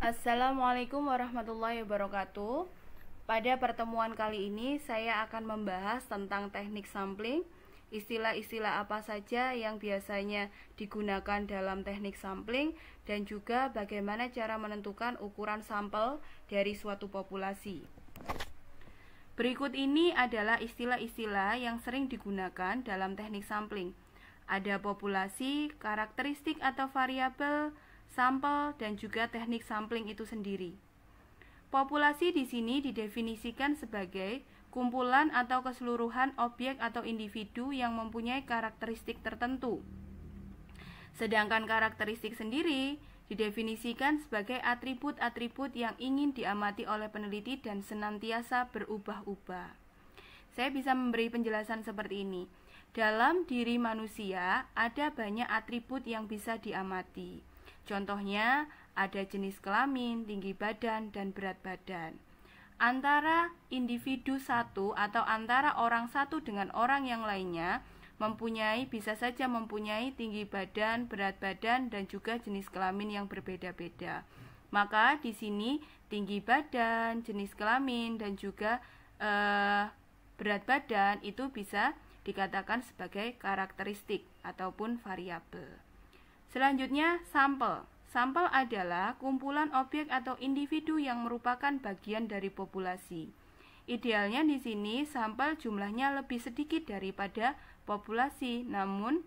Assalamualaikum warahmatullahi wabarakatuh. Pada pertemuan kali ini saya akan membahas tentang teknik sampling, istilah-istilah apa saja yang biasanya digunakan dalam teknik sampling, dan juga bagaimana cara menentukan ukuran sampel dari suatu populasi. Berikut ini adalah istilah-istilah yang sering digunakan dalam teknik sampling. Ada populasi, karakteristik atau variabel, sampel, dan juga teknik sampling itu sendiri. Populasi di sini didefinisikan sebagai kumpulan atau keseluruhan objek atau individu yang mempunyai karakteristik tertentu. Sedangkan karakteristik sendiri didefinisikan sebagai atribut-atribut yang ingin diamati oleh peneliti dan senantiasa berubah-ubah. Saya bisa memberi penjelasan seperti ini. Dalam diri manusia ada banyak atribut yang bisa diamati. Contohnya, ada jenis kelamin, tinggi badan, dan berat badan. Antara individu satu atau antara orang satu dengan orang yang lainnya bisa saja mempunyai tinggi badan, berat badan, dan juga jenis kelamin yang berbeda-beda. Maka di sini tinggi badan, jenis kelamin, dan juga berat badan itu bisa dikatakan sebagai karakteristik ataupun variabel. Selanjutnya, sampel. Sampel adalah kumpulan objek atau individu yang merupakan bagian dari populasi. Idealnya di sini sampel jumlahnya lebih sedikit daripada populasi, namun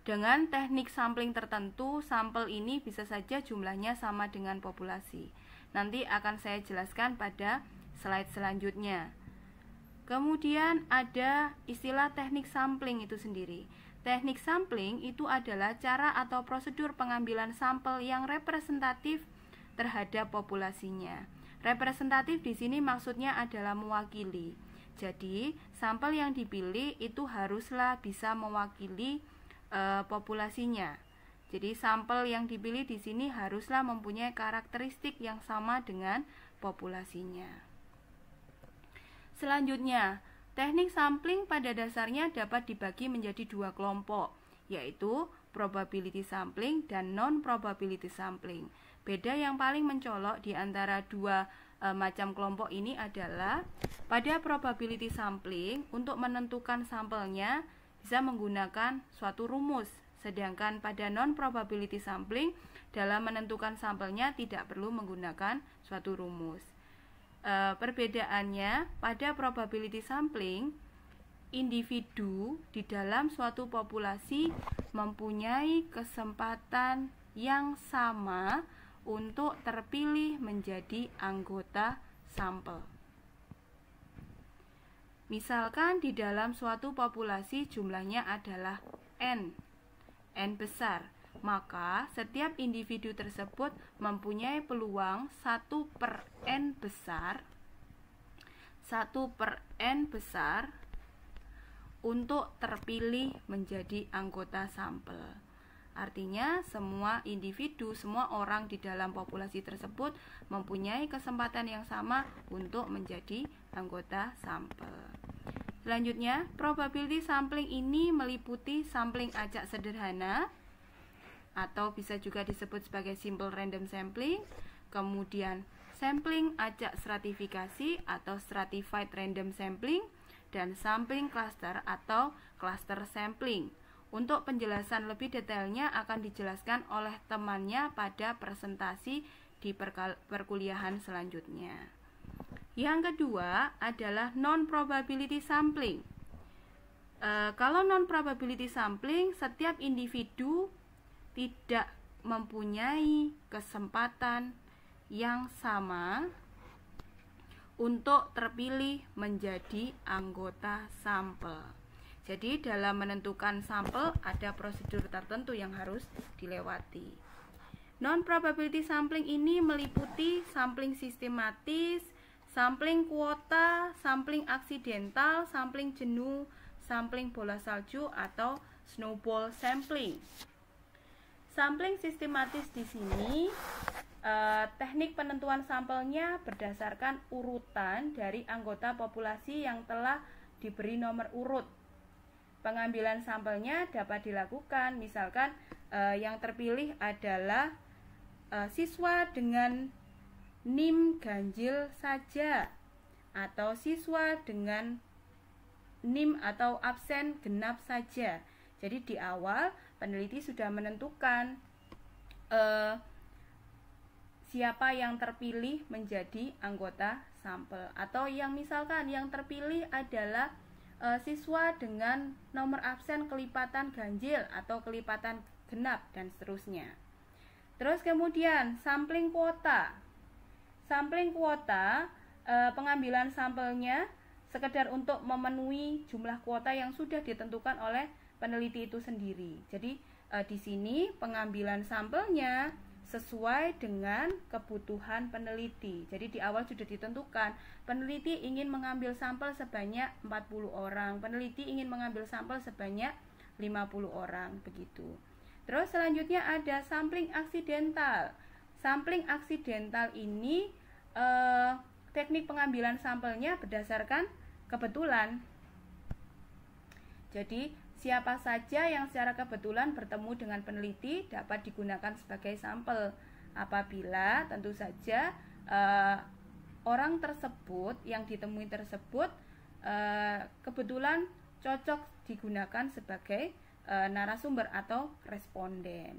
dengan teknik sampling tertentu, sampel ini bisa saja jumlahnya sama dengan populasi. Nanti akan saya jelaskan pada slide selanjutnya. Kemudian ada istilah teknik sampling itu sendiri. Teknik sampling itu adalah cara atau prosedur pengambilan sampel yang representatif terhadap populasinya. Representatif di sini maksudnya adalah mewakili. Jadi, sampel yang dipilih itu haruslah bisa mewakili populasinya. Jadi, sampel yang dipilih di sini haruslah mempunyai karakteristik yang sama dengan populasinya. Selanjutnya, teknik sampling pada dasarnya dapat dibagi menjadi dua kelompok, yaitu probability sampling dan non-probability sampling. Beda yang paling mencolok di antara dua macam kelompok ini adalah pada probability sampling, untuk menentukan sampelnya bisa menggunakan suatu rumus, sedangkan pada non-probability sampling dalam menentukan sampelnya tidak perlu menggunakan suatu rumus. Perbedaannya, pada probability sampling, individu di dalam suatu populasi mempunyai kesempatan yang sama untuk terpilih menjadi anggota sampel. Misalkan di dalam suatu populasi jumlahnya adalah N besar, maka setiap individu tersebut mempunyai peluang 1/N besar untuk terpilih menjadi anggota sampel. Artinya semua individu, semua orang di dalam populasi tersebut mempunyai kesempatan yang sama untuk menjadi anggota sampel. Selanjutnya, probability sampling ini meliputi sampling acak sederhana atau bisa juga disebut sebagai simple random sampling, kemudian sampling acak stratifikasi atau stratified random sampling, dan sampling cluster atau cluster sampling. Untuk penjelasan lebih detailnya akan dijelaskan oleh temannya pada presentasi di perkuliahan selanjutnya. Yang kedua adalah non-probability sampling. Kalau non-probability sampling, setiap individu tidak mempunyai kesempatan yang sama untuk terpilih menjadi anggota sampel. Jadi dalam menentukan sampel ada prosedur tertentu yang harus dilewati. Non-probability sampling ini meliputi sampling sistematis, sampling kuota, sampling aksidental, sampling jenuh, sampling bola salju atau snowball sampling. Sampling sistematis di sini teknik penentuan sampelnya berdasarkan urutan dari anggota populasi yang telah diberi nomor urut. Pengambilan sampelnya dapat dilakukan, misalkan yang terpilih adalah siswa dengan NIM ganjil saja atau siswa dengan NIM atau absen genap saja. Jadi di awal peneliti sudah menentukan siapa yang terpilih menjadi anggota sampel, atau yang misalkan yang terpilih adalah siswa dengan nomor absen kelipatan ganjil atau kelipatan genap dan seterusnya. Terus kemudian sampling kuota. Sampling kuota pengambilan sampelnya sekedar untuk memenuhi jumlah kuota yang sudah ditentukan oleh peneliti itu sendiri. Jadi di sini pengambilan sampelnya sesuai dengan kebutuhan peneliti. Jadi di awal sudah ditentukan, peneliti ingin mengambil sampel sebanyak 40 orang, peneliti ingin mengambil sampel sebanyak 50 orang, begitu. Terus selanjutnya ada sampling aksidental. Sampling aksidental ini teknik pengambilan sampelnya berdasarkan kebetulan. Jadi siapa saja yang secara kebetulan bertemu dengan peneliti dapat digunakan sebagai sampel apabila tentu saja orang tersebut yang ditemui tersebut kebetulan cocok digunakan sebagai narasumber atau responden.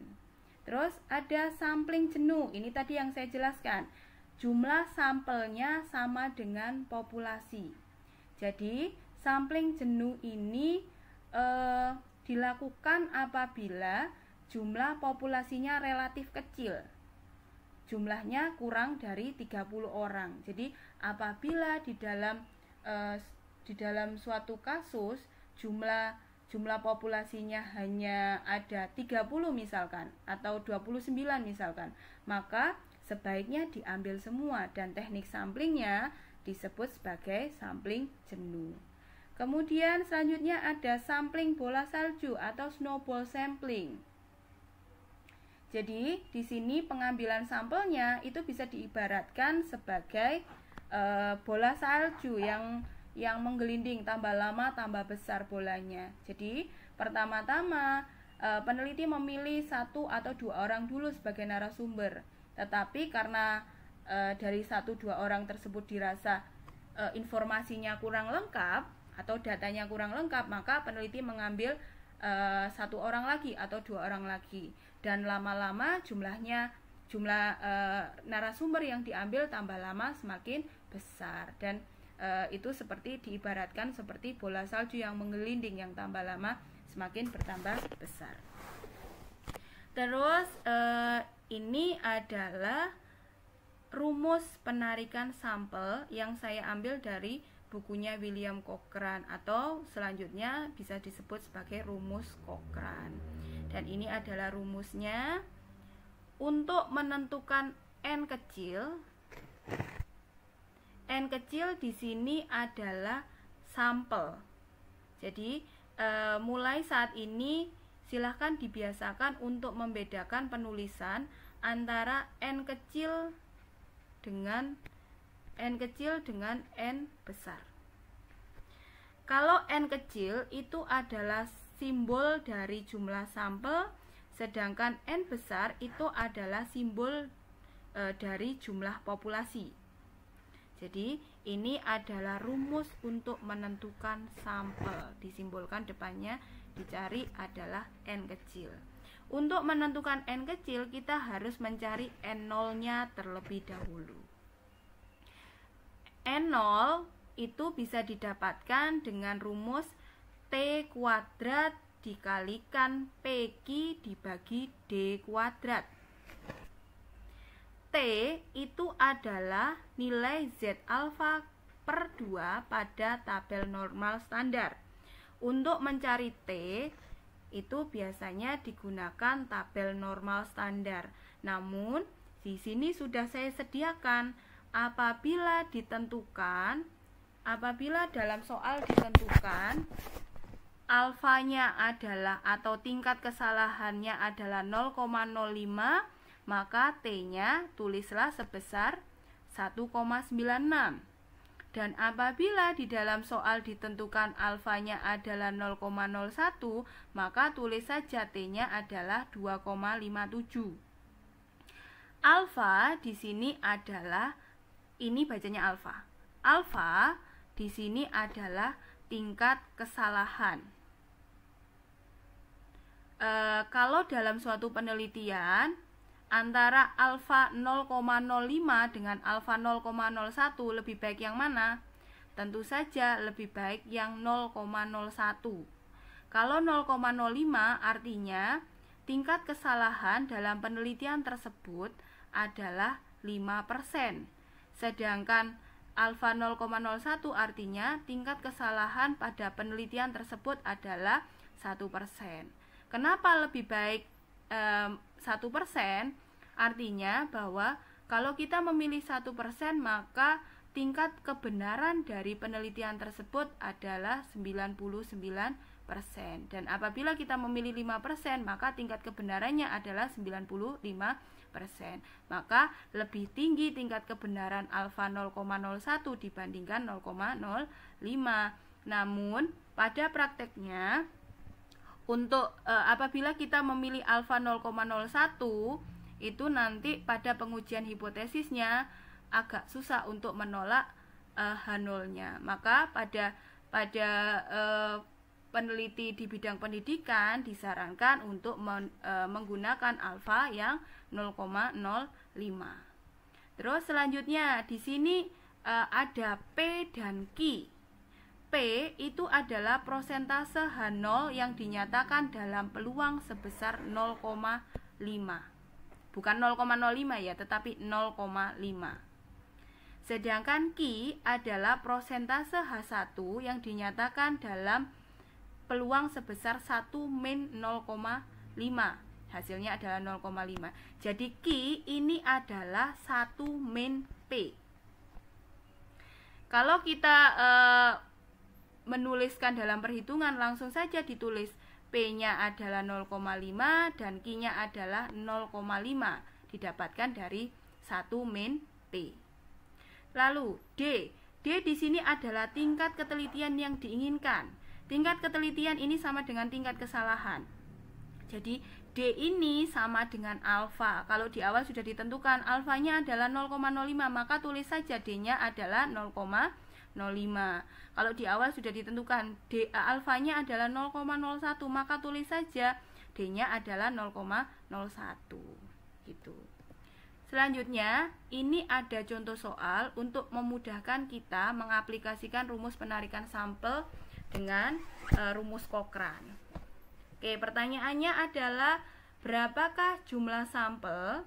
Terus ada sampling jenuh. Ini tadi yang saya jelaskan. Jumlah sampelnya sama dengan populasi. Jadi sampling jenuh ini dilakukan apabila jumlah populasinya relatif kecil. Jumlahnya kurang dari 30 orang. Jadi apabila di dalam suatu kasus jumlah populasinya hanya ada 30 misalkan atau 29 misalkan, maka sebaiknya diambil semua dan teknik samplingnya disebut sebagai sampling jenuh. Kemudian selanjutnya ada sampling bola salju atau snowball sampling. Jadi di sini pengambilan sampelnya itu bisa diibaratkan sebagai bola salju yang menggelinding, tambah lama tambah besar bolanya. Jadi pertama-tama peneliti memilih 1 atau 2 orang dulu sebagai narasumber. Tetapi karena dari 1-2 orang tersebut dirasa informasinya kurang lengkap atau datanya kurang lengkap, maka peneliti mengambil 1 orang lagi atau 2 orang lagi, dan lama-lama jumlah narasumber yang diambil tambah lama semakin besar, dan itu seperti diibaratkan seperti bola salju yang menggelinding, yang tambah lama semakin bertambah besar. Terus ini adalah rumus penarikan sampel yang saya ambil dari bukunya William Cochrane, atau selanjutnya bisa disebut sebagai rumus Cochrane. Dan ini adalah rumusnya. Untuk menentukan N kecil di sini adalah sampel. Jadi mulai saat ini silahkan dibiasakan untuk membedakan penulisan antara N kecil dengan N besar. Kalau N kecil itu adalah simbol dari jumlah sampel, sedangkan N besar itu adalah simbol dari jumlah populasi. Jadi ini adalah rumus untuk menentukan sampel. Disimbolkan depannya, dicari adalah N kecil. Untuk menentukan N kecil kita harus mencari N0-nya terlebih dahulu. N0 itu bisa didapatkan dengan rumus T kuadrat dikalikan PQ dibagi D kuadrat. T itu adalah nilai Z alfa per 2 pada tabel normal standar. Untuk mencari T itu biasanya digunakan tabel normal standar. Namun di sini sudah saya sediakan apabila dalam soal ditentukan alfanya adalah atau tingkat kesalahannya adalah 0,05, maka T-nya tulislah sebesar 1,96. Dan apabila di dalam soal ditentukan alfanya adalah 0,01, maka tulis saja T-nya adalah 2,57. Alfa di sini adalah, ini bacanya alfa. Alfa di sini adalah tingkat kesalahan. Kalau dalam suatu penelitian antara alfa 0,05 dengan alfa 0,01 lebih baik yang mana? Tentu saja lebih baik yang 0,01. Kalau 0,05 artinya tingkat kesalahan dalam penelitian tersebut adalah 5%. Sedangkan alfa 0,01 artinya tingkat kesalahan pada penelitian tersebut adalah 1%. Kenapa lebih baik 1%? Artinya bahwa kalau kita memilih 1%, maka tingkat kebenaran dari penelitian tersebut adalah 99%. Dan apabila kita memilih 5%, maka tingkat kebenarannya adalah 95%. Maka lebih tinggi tingkat kebenaran alfa 0,01 dibandingkan 0,05. Namun pada prakteknya untuk apabila kita memilih alfa 0,01 itu nanti pada pengujian hipotesisnya agak susah untuk menolak H0-nya. Maka pada peneliti di bidang pendidikan disarankan untuk menggunakan alfa yang 0,05. Terus selanjutnya di sini ada P dan Q. P itu adalah prosentase H0 yang dinyatakan dalam peluang sebesar 0,5. Bukan 0,05 ya, tetapi 0,5. Sedangkan Q adalah prosentase H1 yang dinyatakan dalam peluang sebesar 1 min 0,5. Hasilnya adalah 0,5. Jadi Q ini adalah 1 min P. Kalau kita menuliskan dalam perhitungan, langsung saja ditulis P-nya adalah 0,5 dan Q-nya adalah 0,5. Didapatkan dari 1 min P. Lalu D di sini adalah tingkat ketelitian yang diinginkan. Tingkat ketelitian ini sama dengan tingkat kesalahan. Jadi D ini sama dengan alfa. Kalau di awal sudah ditentukan alfanya adalah 0,05, maka tulis saja D-nya adalah 0,05. Kalau di awal sudah ditentukan alfanya adalah 0,01, maka tulis saja D-nya adalah 0,01 gitu. Selanjutnya, ini ada contoh soal untuk memudahkan kita mengaplikasikan rumus penarikan sampel dengan rumus Cochrane. Oke, pertanyaannya adalah berapakah jumlah sampel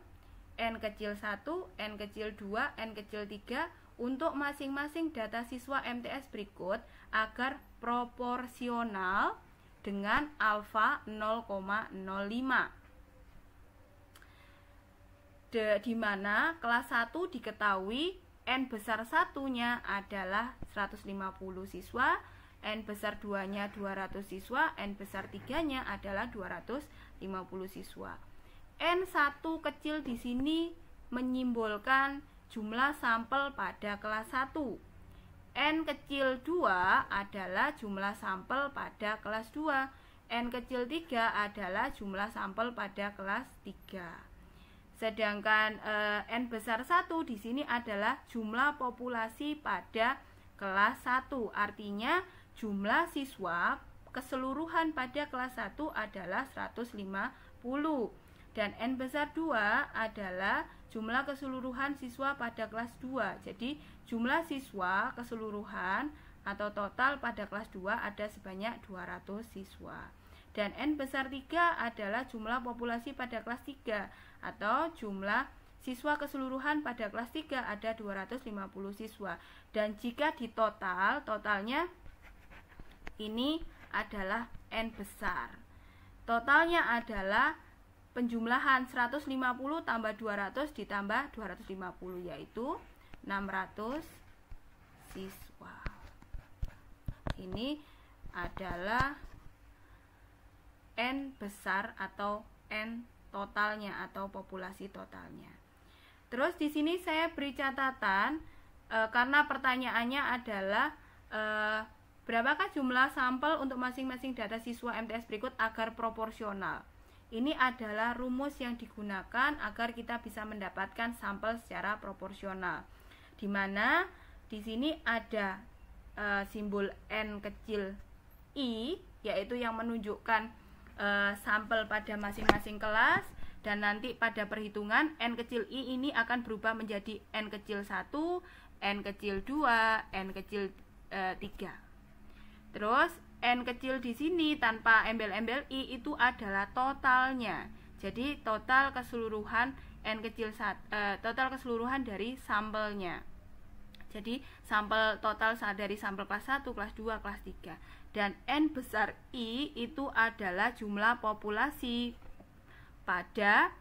N kecil 1, N kecil 2, N kecil 3 untuk masing-masing data siswa MTS berikut agar proporsional dengan alfa 0,05. Di mana kelas 1 diketahui N besar 1-nya adalah 150 siswa, N besar 2-nya 200 siswa, N besar 3-nya adalah 250 siswa. N1 kecil di sini menyimbolkan jumlah sampel pada kelas 1. N kecil 2 adalah jumlah sampel pada kelas 2. N kecil 3 adalah jumlah sampel pada kelas 3. Sedangkan N besar 1 di sini adalah jumlah populasi pada kelas 1. Artinya jumlah siswa keseluruhan pada kelas 1 adalah 150. Dan N besar 2 adalah jumlah keseluruhan siswa pada kelas 2. Jadi jumlah siswa keseluruhan atau total pada kelas 2 ada sebanyak 200 siswa. Dan N besar 3 adalah jumlah populasi pada kelas 3 atau jumlah siswa keseluruhan pada kelas 3 ada 250 siswa. Dan jika totalnya ini adalah N besar. Totalnya adalah penjumlahan 150 tambah 200 ditambah 250, yaitu 600 siswa. Ini adalah N besar atau N totalnya atau populasi totalnya. Terus di sini saya beri catatan karena pertanyaannya adalah berapakah jumlah sampel untuk masing-masing data siswa MTS berikut agar proporsional. Ini adalah rumus yang digunakan agar kita bisa mendapatkan sampel secara proporsional. Di mana di sini ada simbol N kecil I, yaitu yang menunjukkan sampel pada masing-masing kelas, dan nanti pada perhitungan N kecil I ini akan berubah menjadi N kecil 1, N kecil 2, N kecil 3. Terus N kecil di sini tanpa embel-embel I itu adalah totalnya. Jadi total keseluruhan N kecil total keseluruhan dari sampelnya. Jadi sampel total dari sampel kelas 1, kelas 2, kelas 3. Dan N besar I itu adalah jumlah populasi pada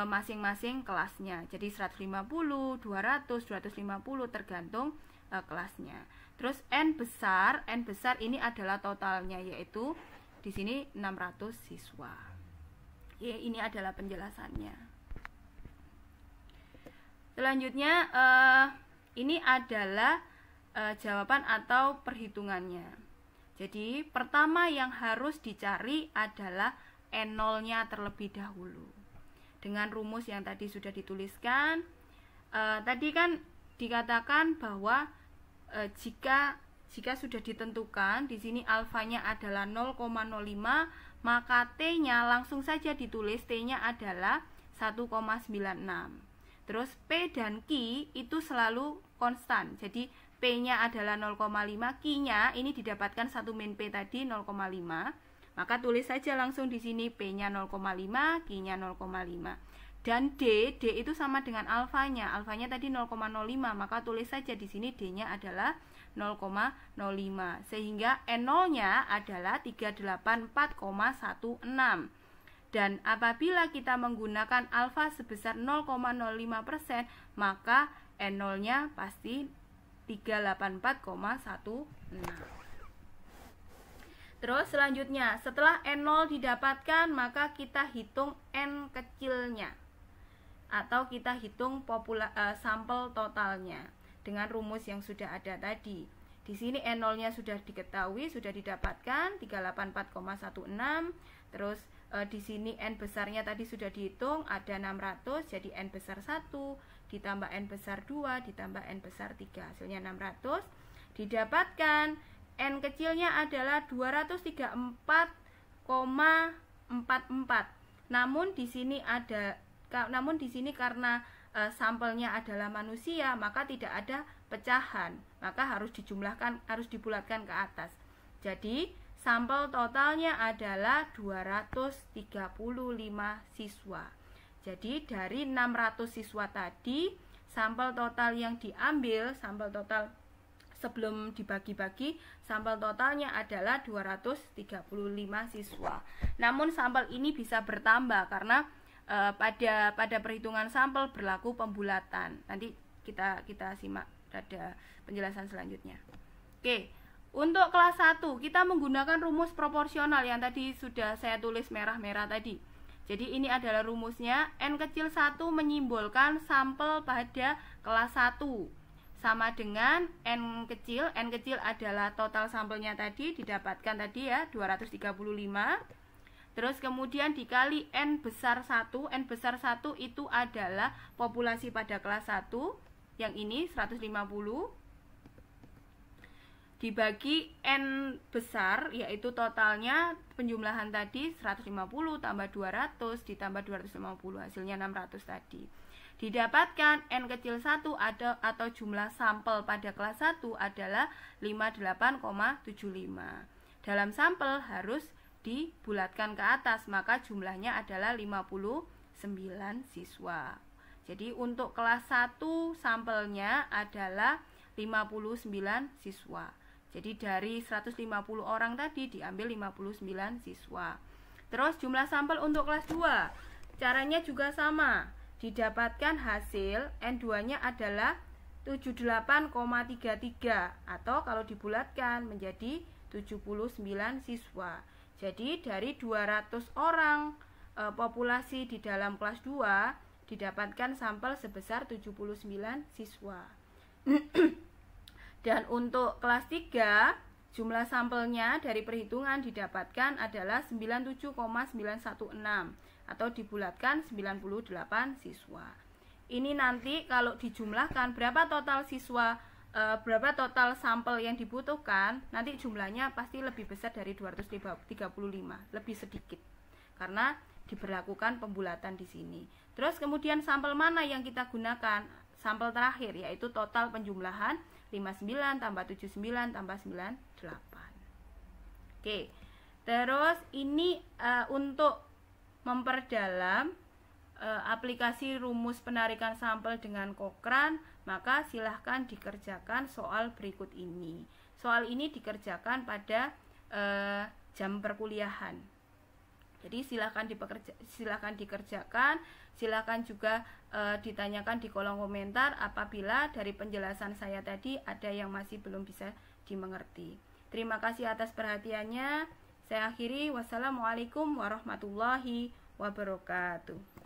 masing-masing kelasnya. Jadi 150, 200, 250 tergantung kelasnya. Terus N besar ini adalah totalnya, yaitu di sini 600 siswa. Ya, ini adalah penjelasannya. Selanjutnya ini adalah jawaban atau perhitungannya. Jadi pertama yang harus dicari adalah N0-nya terlebih dahulu. Dengan rumus yang tadi sudah dituliskan, tadi kan dikatakan bahwa jika sudah ditentukan di sini alfanya adalah 0,05, maka T-nya langsung saja ditulis, T-nya adalah 1,96. Terus P dan Q itu selalu konstan. Jadi P-nya adalah 0,5, Q-nya ini didapatkan 1 min P tadi 0,5. Maka tulis saja langsung di sini P-nya 0,5, Q-nya 0,5. Dan D itu sama dengan alfanya. Alfanya tadi 0,05, maka tulis saja di sini D-nya adalah 0,05. Sehingga N0-nya adalah 384,16. Dan apabila kita menggunakan alfa sebesar 0,05%, maka N0-nya pasti 384,16. Terus selanjutnya, setelah N0 didapatkan, maka kita hitung N kecilnya, atau kita hitung sampel totalnya dengan rumus yang sudah ada tadi. Di sini N0-nya sudah diketahui, sudah didapatkan 384,16. Terus di sini N besarnya tadi sudah dihitung, ada 600, jadi N besar 1 ditambah N besar 2 ditambah N besar 3, hasilnya 600. Didapatkan N kecilnya adalah 234,44. Namun di sini karena sampelnya adalah manusia, maka tidak ada pecahan, maka harus dijumlahkan, harus dibulatkan ke atas. Jadi sampel totalnya adalah 235 siswa. Jadi dari 600 siswa tadi, sampel total yang diambil, sampel total sebelum dibagi-bagi, sampel totalnya adalah 235 siswa. Namun sampel ini bisa bertambah karena pada perhitungan sampel berlaku pembulatan. Nanti kita simak pada penjelasan selanjutnya. Oke, untuk kelas 1 kita menggunakan rumus proporsional yang tadi sudah saya tulis merah-merah tadi. Jadi ini adalah rumusnya. N kecil 1 menyimbolkan sampel pada kelas 1 sama dengan N kecil adalah total sampelnya tadi, didapatkan tadi ya 235. Terus kemudian dikali N besar 1. N besar 1 itu adalah populasi pada kelas 1, yang ini 150, dibagi N besar, yaitu totalnya penjumlahan tadi 150 tambah 200 ditambah 250, hasilnya 600 tadi. Didapatkan N kecil 1 atau jumlah sampel pada kelas 1 adalah 58,75. Dalam sampel harus dibulatkan ke atas, maka jumlahnya adalah 59 siswa. Jadi untuk kelas 1 sampelnya adalah 59 siswa. Jadi dari 150 orang tadi diambil 59 siswa. Terus jumlah sampel untuk kelas 2, caranya juga sama. Didapatkan hasil N2-nya adalah 78,33 atau kalau dibulatkan menjadi 79 siswa. Jadi dari 200 orang populasi di dalam kelas 2 didapatkan sampel sebesar 79 siswa. Dan untuk kelas 3 Jumlah sampelnya dari perhitungan didapatkan adalah 97,916 atau dibulatkan 98 siswa. Ini nanti kalau dijumlahkan berapa total siswa, berapa total sampel yang dibutuhkan, nanti jumlahnya pasti lebih besar dari 235, lebih sedikit. Karena diberlakukan pembulatan di sini. Terus kemudian sampel mana yang kita gunakan? Sampel terakhir, yaitu total penjumlahan 59 tambah 79 tambah 98. Oke. Terus ini untuk memperdalam aplikasi rumus penarikan sampel dengan Cochrane, maka silahkan dikerjakan soal berikut ini. Soal ini dikerjakan pada jam perkuliahan. Jadi silahkan dikerjakan, silahkan juga ditanyakan di kolom komentar apabila dari penjelasan saya tadi ada yang masih belum bisa dimengerti. Terima kasih atas perhatiannya. Saya akhiri, wassalamualaikum warahmatullahi wabarakatuh.